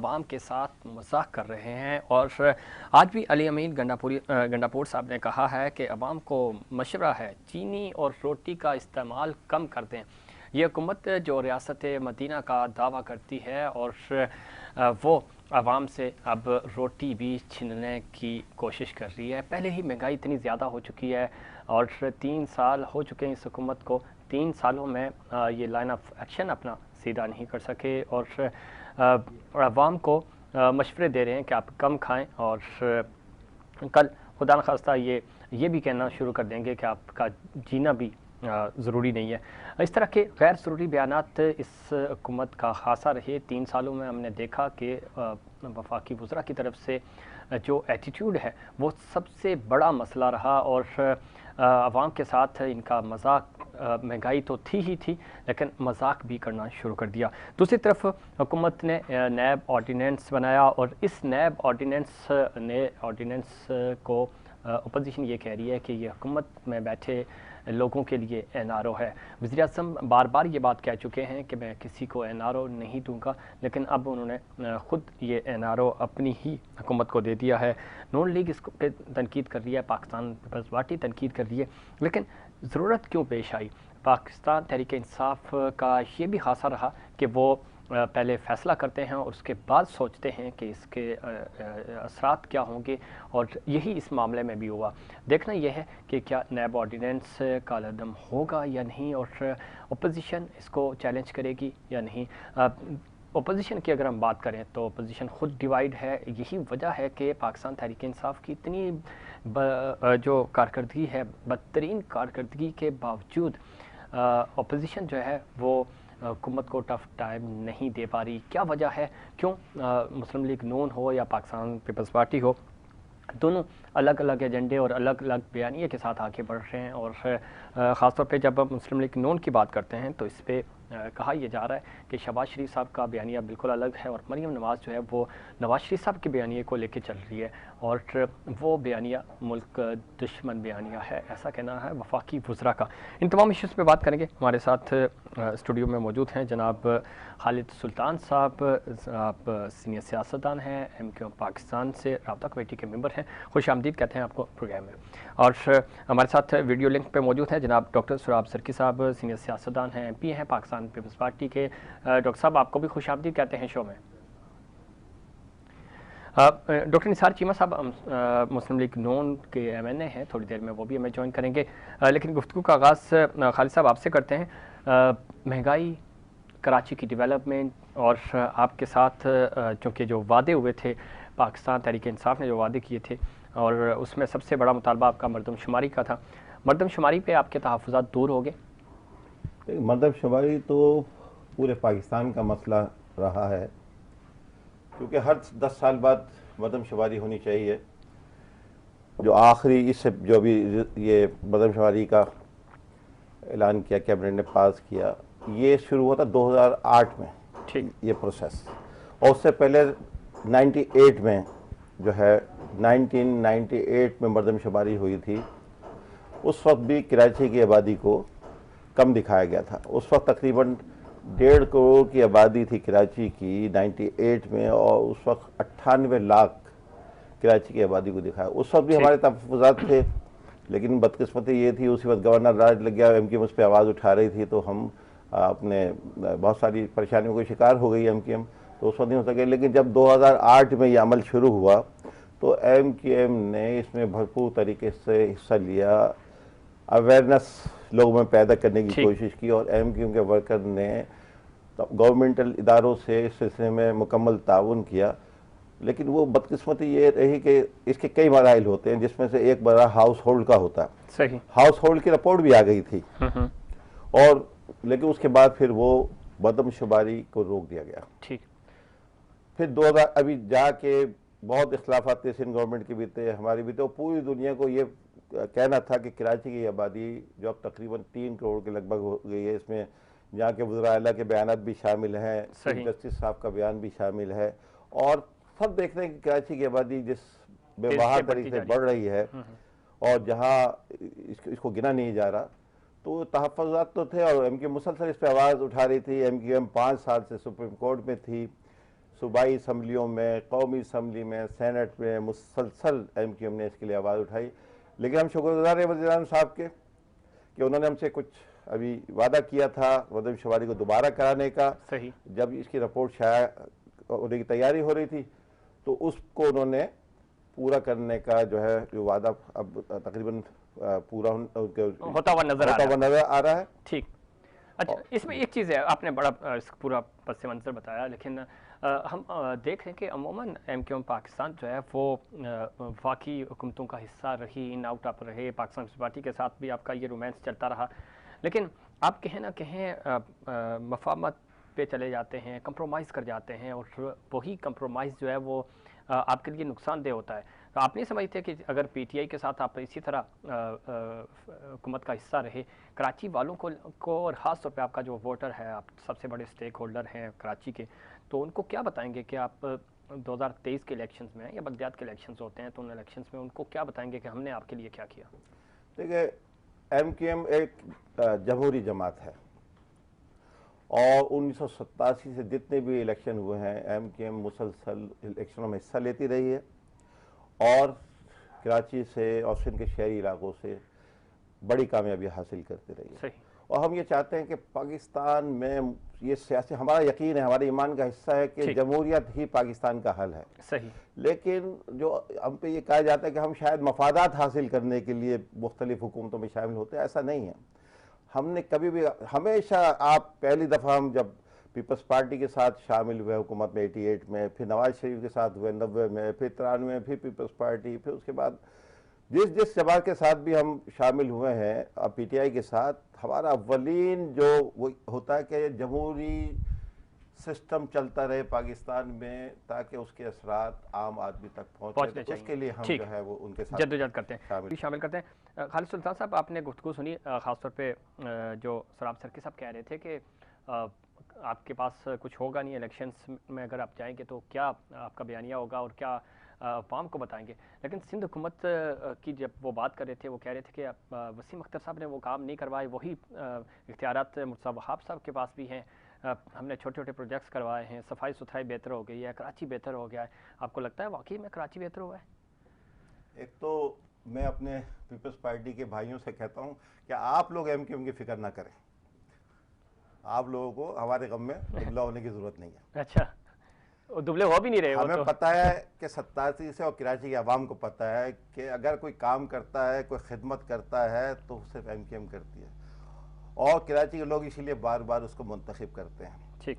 अवाम के साथ मजाक कर रहे हैं। और आज भी अली अमीन गंडापुर साहब ने कहा है कि अवाम को मशवरा है चीनी और रोटी का इस्तेमाल कम कर दें। ये हुकूमत जो रियासत मदीना का दावा करती है और वो आवाम से अब रोटी भी छीनने की कोशिश कर रही है। पहले ही महंगाई इतनी ज़्यादा हो चुकी है और 3 साल हो चुके हैं इस हुकूमत को। 3 सालों में ये लाइन ऑफ एक्शन अपना सीधा नहीं कर सके और आवाम को मशवरे दे रहे हैं कि आप कम खाएं और कल खुदा न खास्ता ये भी कहना शुरू कर देंगे कि आपका जीना भी ज़रूरी नहीं है। इस तरह के गैर ज़रूरी बयानात इस हुकूमत का खासा रहे। 3 सालों में हमने देखा कि वफाकी वज़रा की तरफ से जो एटीट्यूड है वो सबसे बड़ा मसला रहा और आवाम के साथ इनका मजाक, महंगाई तो थी ही थी लेकिन मजाक भी करना शुरू कर दिया। दूसरी तरफ हुकूमत ने नैब ऑर्डिनेंस बनाया और इस नैब ऑर्डिनेंस को अपोजिशन ये कह रही है कि ये हुकूमत में बैठे लोगों के लिए एनआरओ है। वज़ीर आज़म बार बार ये बात कह चुके हैं कि मैं किसी को एनआरओ नहीं दूंगा, लेकिन अब उन्होंने ख़ुद ये एनआरओ अपनी ही हुकूमत को दे दिया है। नून लीग इस पे तनकीद कर रही है, पाकिस्तान पीपल्स पार्टी तनकीद कर रही है, लेकिन ज़रूरत क्यों पेश आई? पाकिस्तान तहरीक इंसाफ का ये भी खासा रहा कि वो पहले फ़ैसला करते हैं और उसके बाद सोचते हैं कि इसके असरात क्या होंगे, और यही इस मामले में भी हुआ। देखना यह है कि क्या नैब ऑर्डिनेंस का लदम होगा या नहीं और अपोजिशन इसको चैलेंज करेगी या नहीं। अपोजिशन की अगर हम बात करें तो अपोजिशन ख़ुद डिवाइड है। यही वजह है कि पाकिस्तान तहरीक इंसाफ की इतनी जो कारकर्दगी है, बदतरीन कारकर्दगी के बावजूद अपोजिशन जो है वो हुकूमत को टफ टाइम नहीं दे पा रही। क्या वजह है? क्यों मुस्लिम लीग नून हो या पाकिस्तान पीपल्स पार्टी हो, दोनों अलग अलग एजेंडे और अलग अलग बयानिए के साथ आगे बढ़ रहे हैं। और ख़ास तौर पे जब हम मुस्लिम लीग नून की बात करते हैं तो इस पर कहा यह जा रहा है कि शहबाज शरीफ साहब का बयानिया बिल्कुल अलग है और मरीम नवाज़ जो है वो नवाज़ शरीफ साहब के बयानिए को लेकर चल रही है और वो बयानिया मुल्क दुश्मन बयानिया है, ऐसा कहना है वफाकी वज़रा का। इन तमाम इश्यूज़ पे बात करेंगे। हमारे साथ स्टूडियो में मौजूद हैं जनाब खालिद सुल्तान साहब। आप सीनियर सियासतदान हैं, MQM पाकिस्तान से राब्ता कमेटी के मेंबर हैं। खुश आमदीद कहते हैं आपको प्रोग्राम में। और हमारे साथ वीडियो लिंक पे मौजूद हैं जनाब डॉक्टर सुराब सरकी साहब, सीनियर सियासतदान हैं, MP हैं पाकिस्तान पीपल्स पार्टी के। डॉक्टर साहब आपको भी खुश आमदीद कहते हैं शो में। डॉक्टर निसार चीमा साहब मुस्लिम लीग नून के MNA हैं, थोड़ी देर में वो भी हमें ज्वाइन करेंगे, लेकिन गुफ्तगू का आगाज़ खालिद साहब आपसे करते हैं। महंगाई, कराची की डेवलपमेंट और आपके साथ चूँकि जो वादे हुए थे, पाकिस्तान तहरीक इंसाफ ने जो वादे किए थे और उसमें सबसे बड़ा मुतालबा आपका मरदमशुमारी का था। मरदमशुमारी पे आपके तहफ़्फ़ुज़ात दूर हो गए? मरदमशुमारी तो पूरे पाकिस्तान का मसला रहा है, क्योंकि हर 10 साल बाद मरदमशुमारी होनी चाहिए। जो आखिरी इससे जो भी ये मरदमशुमारी का ऐलान किया, कैबिनेट ने पास किया, ये शुरू हुआ था 2008 में ठीक ये प्रोसेस, और उससे पहले 98 में जो है 1998 में मरदमशुमारी हुई थी। उस वक्त भी कराची की आबादी को कम दिखाया गया था। उस वक्त तकरीबन 1.5 करोड़ की आबादी थी कराची की 98 में, और उस वक्त 98 लाख कराची की आबादी को दिखाया। उस वक्त भी हमारे तहफ़्फ़ुज़ात थे, लेकिन बदकिस्मती ये थी उसी वक्त गवर्नर राज लग गया, MQM उस पर आवाज़ उठा रही थी, तो हम अपने बहुत सारी परेशानियों का शिकार हो गई MQM, तो उस वक्त नहीं हो सके। लेकिन जब 2008 में ये अमल शुरू हुआ तो MQM ने इसमें भरपूर तरीके से हिस्सा लिया, अवेयरनेस लोगों में पैदा करने की कोशिश की, और MQM के वर्कर ने गवर्नमेंटल इदारों से इस सिलसिले में मुकम्मल ताउन किया। लेकिन वो बदकिस्मती ये रही कि इसके कई मराइल होते हैं, जिसमें से एक बड़ा हाउस होल्ड का होता है। सही, हाउस होल्ड की रिपोर्ट भी आ गई थी, और लेकिन उसके बाद फिर वो मरदमशुमारी को रोक दिया गया। ठीक। फिर 2000 अभी जाके बहुत इख्तलाफात थे, सिंध गवर्नमेंट के भी थे, हमारी भी थे, और पूरी दुनिया को ये कहना था कि कराची की आबादी जो अब तकरीबन 3 करोड़ के लगभग हो गई है, इसमें यहाँ के वज़ीर आला के बयान भी शामिल हैं, चीफ जस्टिस साहब का बयान भी शामिल है, और सब देख रहे हैं कि कराची की आबादी जिस बेबहा तरीके से बढ़ रही है और जहाँ इसको गिना नहीं जा रहा, तो तहफ़्फ़ुज़ात तो थे। और MQM मुसलसल इस पर आवाज़ उठा रही थी। MQM 5 साल से सुप्रीम कोर्ट में थी, सूबाई असम्बलियों में, कौमी असम्बली में, सेनेट में मुसलसल MQM ने इसके लिए आवाज़ उठाई। लेकिन हम शुक्रगुजार हैं वज़ीर आज़म साहब के कि उन्होंने हमसे कुछ अभी वादा किया था मरदमशुमारी को दोबारा कराने का। सही। जब इसकी रिपोर्ट शाया होने की तैयारी हो रही थी तो उसको उन्होंने पूरा करने का जो है जो वादा अब तकरीबन पूरा होता हुआ नजर आ रहा है। ठीक। अच्छा, इसमें एक चीज़ है, आपने बड़ा पूरा पस मंजर बताया, लेकिन हम देख रहे हैं कि अमूमन MQM पाकिस्तान जो है वो वफाकी हुकूमतों का हिस्सा रही, इन आउट आप रहे, पाकिस्तान पीपल्स पार्टी के साथ भी आपका ये रोमांस चलता रहा, लेकिन आप कहीं ना कहीं मफाहमत पे चले जाते हैं, कंप्रोमाइज़ कर जाते हैं, और वही कंप्रोमाइज़ जो है वो आपके लिए नुकसानदेह होता है। तो आप नहीं समझते कि अगर PTI के साथ आप इसी तरह हुकूमत का हिस्सा रहे, कराची वालों को और ख़ास तौर पे आपका जो वोटर है, आप सबसे बड़े स्टेक होल्डर हैं कराची के, तो उनको क्या बताएंगे कि आप 2023 के इलेक्शंस में या बल्दियात के इलेक्शंस होते हैं, तो उन इलेक्शंस में उनको क्या बताएंगे कि हमने आपके लिए क्या किया? देखिए, MQM एक जमहूरी जमात है और 1987 से जितने भी इलेक्शन हुए हैं MQM मुसलसल इलेक्शनों में हिस्सा लेती रही है और कराची से और सिंध के शहरी इलाकों से बड़ी कामयाबी हासिल करती रही है। सही। और हम ये चाहते हैं कि पाकिस्तान में ये सियासी, हमारा यकीन है, हमारे ईमान का हिस्सा है कि जमहूरियत ही पाकिस्तान का हल है। सही। लेकिन जो हम पे ये कहा जाता है कि हम शायद मफादात हासिल करने के लिए मुख्तलिफ हुकूमतों में शामिल होते हैं, ऐसा नहीं है। हमने कभी भी, हमेशा, आप पहली दफ़ा हम जब पीपल्स पार्टी के साथ शामिल हुए हुकूमत में 88 में, फिर नवाज शरीफ के साथ हुए 90 में, फिर 93 में, फिर पीपल्स पार्टी, फिर उसके बाद जिस जमात के साथ भी हम शामिल हुए हैं, अब PTI के साथ, हमारा अव्वलीन जो वो होता है कि जमहूरी सिस्टम चलता रहे पाकिस्तान में ताकि उसके असरात आम आदमी तक पहुँचे, तो उसके लिए हम जो है वो उनके साथ जद्दोजहद करते हैं, शामिल करते हैं। खालिद सुल्तान साहब, आपने गुफ्तगू सुनी, ख़ासतौर पे जो सराब सरकी साहब कह रहे थे कि आपके पास कुछ होगा नहीं, इलेक्शंस में अगर आप जाएंगे तो क्या आपका बयानिया होगा और क्या अवाम को बताएंगे, लेकिन सिंध हुकूमत की जब वो बात कर रहे थे, वो कह रहे थे कि वसीम अख्तर साहब ने वो काम नहीं करवाए, वही इख्तियारात मुर्तज़ा वहाब साहब के पास भी हैं, हमने छोटे छोटे प्रोजेक्ट्स करवाए हैं, सफाई सुथराई बेहतर हो गई है, कराची बेहतर हो गया है। आपको लगता है वाकई में कराची बेहतर हुआ है? एक तो मैं अपने पीपल्स पार्टी के भाइयों से कहता हूँ कि आप लोग MQM की फिक्र ना करें, आप लोगों को हमारे गम में दुबला होने की जरूरत नहीं है। अच्छा, दुबले हो भी नहीं रहे? हमें तो पता है कि 87 से और कराची की आवाम को पता है कि अगर कोई काम करता है, कोई खिदमत करता है तो सिर्फ MQM करती है, और कराची के लोग इसीलिए बार बार उसको मुंतखब करते हैं। ठीक।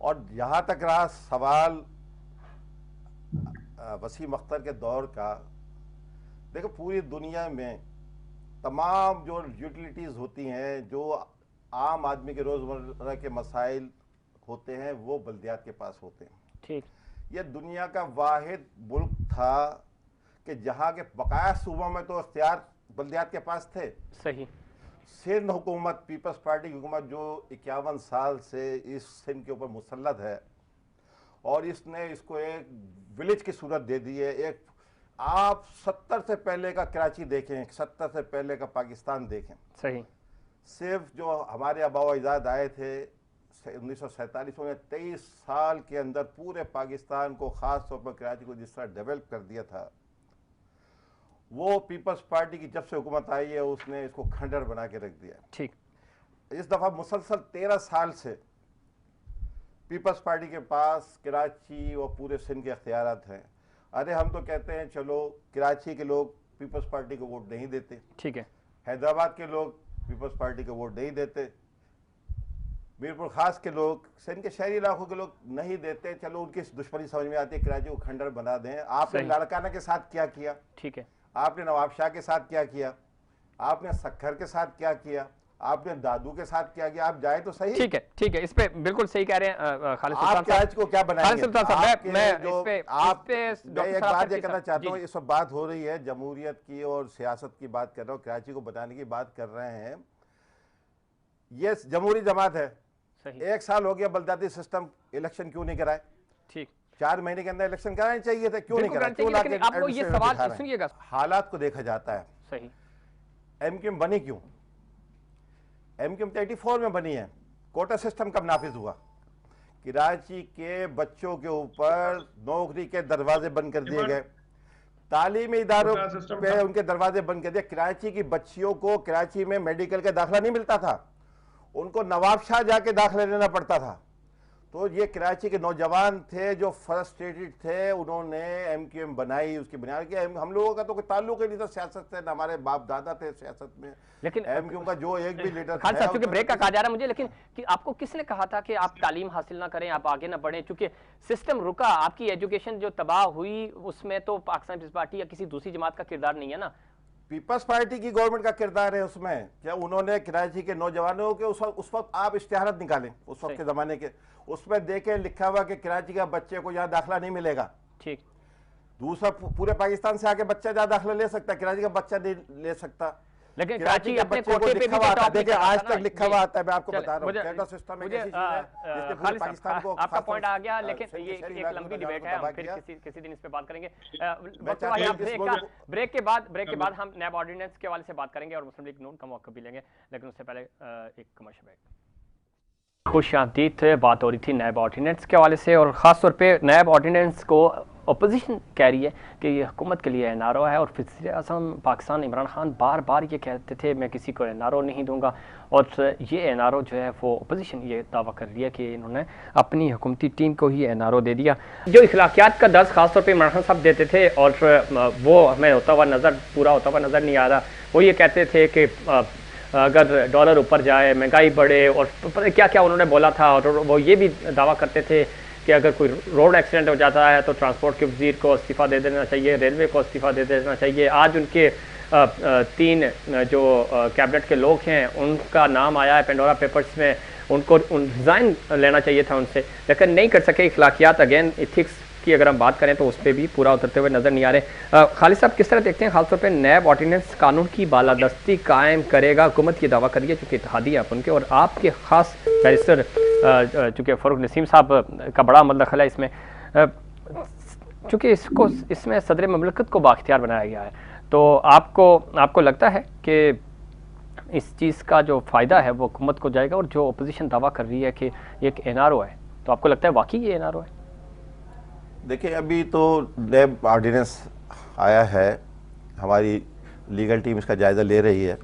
और जहाँ तक रहा सवाल वसीम अख्तर के दौर का, देखो पूरी दुनिया में तमाम जो यूटिलिटीज़ होती हैं, जो आम आदमी के रोज़मर्रा के मसाइल होते हैं, वो बल्दियात के पास होते हैं। ठीक। ये दुनिया का वाहिद मुल्क था कि जहाँ के बकाया सूबों में तो इख्तियार बल्दियात के पास थे। सही। सिंध हुकूमत, पीपल्स पार्टी की हुकूमत जो 51 साल से इस सिंध के ऊपर मुसल्लत है और इसने इसको एक विलेज की सूरत दे दी है। एक आप 70 से पहले का कराची देखें, 70 से पहले का पाकिस्तान देखें। सही। सिर्फ जो हमारे आबा अजदाद आए थे 1947 में, 23 साल के अंदर पूरे पाकिस्तान को, ख़ास तौर पर कराची को जिस तरह डेवलप कर दिया था, वो पीपल्स पार्टी की जब से हुकूमत आई है उसने इसको खंडर बना के रख दिया। ठीक। इस दफ़ा मुसलसल 13 साल से पीपल्स पार्टी के पास कराची और पूरे सिंध के अख्तियारात हैं। अरे हम तो कहते हैं चलो कराची के लोग पीपल्स पार्टी को वोट नहीं देते, ठीक है, हैदराबाद के लोग पीपल्स पार्टी को वोट नहीं देते, मीरपुर खास के लोग, सिंध के शहरी इलाकों के लोग नहीं देते, चलो उनकी दुश्मनी समझ में आती है, कराची को खंडर बना दें। आपने लाड़काना के साथ क्या किया? ठीक है। आपने नवाब शाह के साथ क्या किया? आपने सखर के साथ क्या किया? आपने दादू के साथ क्या किया? आप जाए तो सही। ठीक है, ठीक है, इस पे बिल्कुल सही कह रहे हैं खालिद सुल्तान साहब। आज को क्या बनाएंगे? खालिद सुल्तान साहब, मैं एक बात ये कहना चाहता हूँ, इस वक्त बात हो रही है जमहूरियत की और सियासत की बात कर रहा हूँ, कराची को बनाने की बात कर रहे हैं। ये जमहूरी जमात है, सही। 1 साल हो गया बल्दियाती सिस्टम, इलेक्शन क्यों नहीं कराए? ठीक। 4 महीने के अंदर इलेक्शन कराने चाहिए थे, क्यों नहीं कराए? क्यों? आपको ये सवाल सुनिएगा, हालात को देखा जाता है। सही। MQM बनी क्यों? MQM 84 में बनी है। कोटा सिस्टम कब नाफिज हुआ? कराची के बच्चों के ऊपर नौकरी के दरवाजे बंद कर दिए गए, तालीमी इदारों पे उनके दरवाजे बंद कर दिए। कराची की बच्चियों को कराची में मेडिकल का दाखिला नहीं मिलता था, उनको नवाबशाह जाके दाखिला लेना पड़ता था। तो ये कराची के नौजवान थे जो फ्रस्ट्रेटेड थे, उन्होंने एमक्यूएम बनाई, उसकी बुनियाद की। हम लोगों का तो कोई ताल्लुक ही नहीं था सियासत से, ना हमारे बाप दादा थे सियासत में, लेकिन एमक्यूएम का जो एक भी लीडर खान साहब, चूंकि ब्रेक का कहा जा रहा है मुझे, लेकिन कि आपको किसने कहा था कि आप तालीम हासिल ना करें, आप आगे ना बढ़ें? चूंकि सिस्टम रुका, आपकी एजुकेशन जो तबाह हुई उसमें तो पाकिस्तान पीपल्स पार्टी या किसी दूसरी जमात का किरदार नहीं है ना। पीपल्स पार्टी की गवर्नमेंट का किरदार है उसमें। क्या उन्होंने कराची के नौजवानों के उस वक्त आप इश्तिहारत निकालें उस वक्त के जमाने के, उसमें देखें लिखा हुआ कि कराची का बच्चे को यहाँ दाखिला नहीं मिलेगा। ठीक, दूसरा पूरे पाकिस्तान से आके बच्चा जहाँ दाखिला ले सकता है, कराची का बच्चा नहीं ले सकता। लेकिन कराची अपने कोटे पे भी तो टॉप देखिए आज तक लिखा हुआ आता है, मैं आपको बता रहा हूँ। मुझे पाकिस्तान को आपका पॉइंट आ गया, लेकिन ये एक लंबी डिबेट है, हम फिर किसी दिन इस पे बात करेंगे। ब्रेक के बाद हम नैब ऑर्डिनेंस के हवाले से बात करेंगे और मुस्लिम लीग नून का मौका भी लेंगे, लेकिन उससे पहले एक कमर्शियल ब्रेक। खुश आमदीद, बात हो रही थी नैब ऑर्डिनेंस के हवाले से, और ख़ास तौर पे नैब ऑर्डिनेंस को अपोजिशन कह रही है कि ये हुकूमत के लिए एनआरओ है, और वज़ीर-ए-आज़म पाकिस्तान इमरान खान बार बार ये कहते थे मैं किसी को एनआरओ नहीं दूंगा, और ये एनआरओ जो है वो अपोजिशन ये दावा कर रही है कि इन्होंने अपनी हुकूमती टीम को ही एनआरओ दे दिया। जो इखलाकियात का दर्ज खास तौर पर इमरान खान साहब देते थे, और वो हमें पूरा होता हुआ नज़र नहीं आ रहा। वो ये कहते थे कि अगर डॉलर ऊपर जाए, महंगाई बढ़े, और क्या क्या उन्होंने बोला था, और वो ये भी दावा करते थे कि अगर कोई रोड एक्सीडेंट हो जाता है तो ट्रांसपोर्ट के वज़ीर को इस्तीफ़ा दे देना चाहिए, रेलवे को इस्तीफ़ा दे देना चाहिए। आज उनके 3 जो कैबिनेट के लोग हैं उनका नाम आया है पेंडोरा पेपर्स में, उनको रिज़ाइन लेना चाहिए था उनसे, लेकिन नहीं कर सके। इखलाकियात, अगेन इथिक्स की अगर हम बात करें तो उस पर भी पूरा उतरते हुए नज़र नहीं आ रहे। खालिद साहब किस तरह देखते हैं, खासतौर पर नैब ऑर्डिनेंस कानून की बालादस्ती कायम करेगा? हुकूमत ये दावा करिए चूँकि इत्तेहादी आप उनके, और आपके ख़ास बैरिस्टर चूँकि फ़ारूक नसीम साहब का बड़ा दखल है इसमें, चूँकि इसमें सदर ममलकत को बाख्तियार बनाया गया है, तो आपको लगता है कि इस चीज़ का जो फ़ायदा है वो हुकूमत को जाएगा? और जो अपोजिशन दावा कर रही है कि एक एनआरओ है, तो आपको लगता है वाकई ये एनआरओ है? देखिए अभी तो नैब ऑर्डिनेंस आया है, हमारी लीगल टीम इसका जायज़ा ले रही है,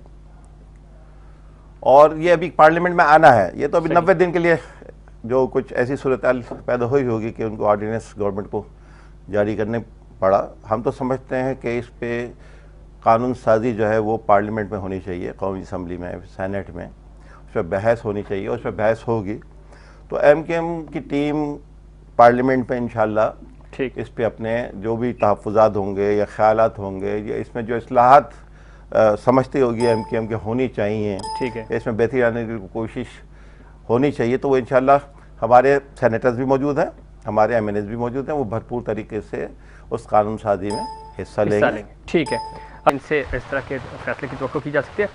और ये अभी पार्लियामेंट में आना है। ये तो अभी 90 दिन के लिए जो कुछ ऐसी सूरत पैदा हुई होगी कि उनको ऑर्डिनेंस गवर्नमेंट को जारी करने पड़ा। हम तो समझते हैं कि इस पे कानून साजी जो है वो पार्लियामेंट में होनी चाहिए, कौमी असम्बली में, सेनेट में, उस पर बहस होनी चाहिए, उस पर बहस होगी तो एमक्यूएम की टीम पार्लियामेंट में इंशाल्लाह ठीक इस पे अपने जो भी तहफ़्फ़ुज़ात होंगे या ख़यालात होंगे या इसमें जो इस्लाहात समझती होगी एमक्यूएम के होनी चाहिए, ठीक है, इसमें बेहतरी आने की कोशिश होनी चाहिए, तो वो इंशाल्लाह हमारे सेनेटर्स भी मौजूद हैं, हमारे एमएनएस भी मौजूद हैं, वो भरपूर तरीके से उस कानून साजी में हिस्सा लेंगे। ठीक है, इनसे इस तरह के फैसले की तवक्को की जा सकती है।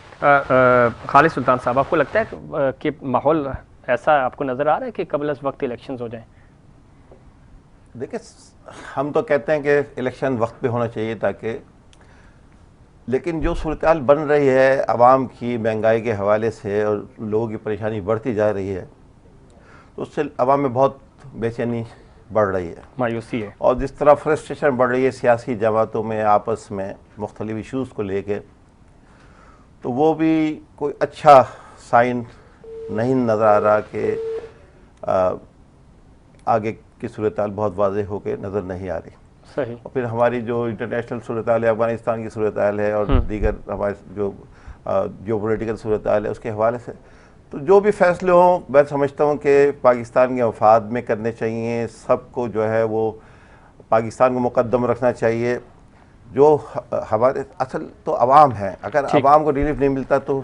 खालिद सुल्तान साहब, आपको लगता है कि माहौल ऐसा आपको नज़र आ रहा है कि कबल अज़ वक्त इलेक्शंस हो जाएं? देखिए हम तो कहते हैं कि इलेक्शन वक्त पे होना चाहिए ताकि, लेकिन जो सूरत हाल बन रही है आवाम की महंगाई के हवाले से और लोगों की परेशानी बढ़ती जा रही है, तो उससे आवाम में बहुत बेचैनी बढ़ रही है, मायूसी है, और जिस तरह फ्रस्ट्रेशन बढ़ रही है सियासी जमातों में आपस में मुख्तलिफ इशूज़ को लेके, तो वो भी कोई अच्छा साइन नहीं नज़र आ रहा कि आगे की सूरत हाल बहुत वाज़ेह होकर नज़र नहीं आ रही। सही। और फिर हमारी जो इंटरनेशनल सूरत हाल है, अफगानिस्तान की सूरत हाल है और दीगर हमारे जो पॉलिटिकल सूरत हाल है उसके हवाले से, तो जो भी फैसले हों मैं समझता हूँ कि पाकिस्तान के मफाद में करने चाहिए, सबको जो है वो पाकिस्तान को मुकद्दम रखना चाहिए। जो हमारे असल तो अवाम है, अगर अवाम को रिलीफ नहीं मिलता तो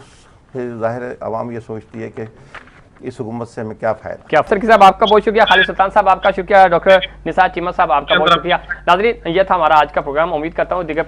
फिर ज़ाहिर है अवाम ये सोचती है कि इस हुकूमत से हमें क्या फ़ायदा। क्या अफसर की साहब आपका बहुत शुक्रिया, खालिद सुल्तान साहब आपका शुक्रिया, डॉक्टर निसार चीमा साहब आपका बहुत शुक्रिया। नाज़रीन ये था हमारा आज का प्रोग्राम, उम्मीद करता हूँ दीगर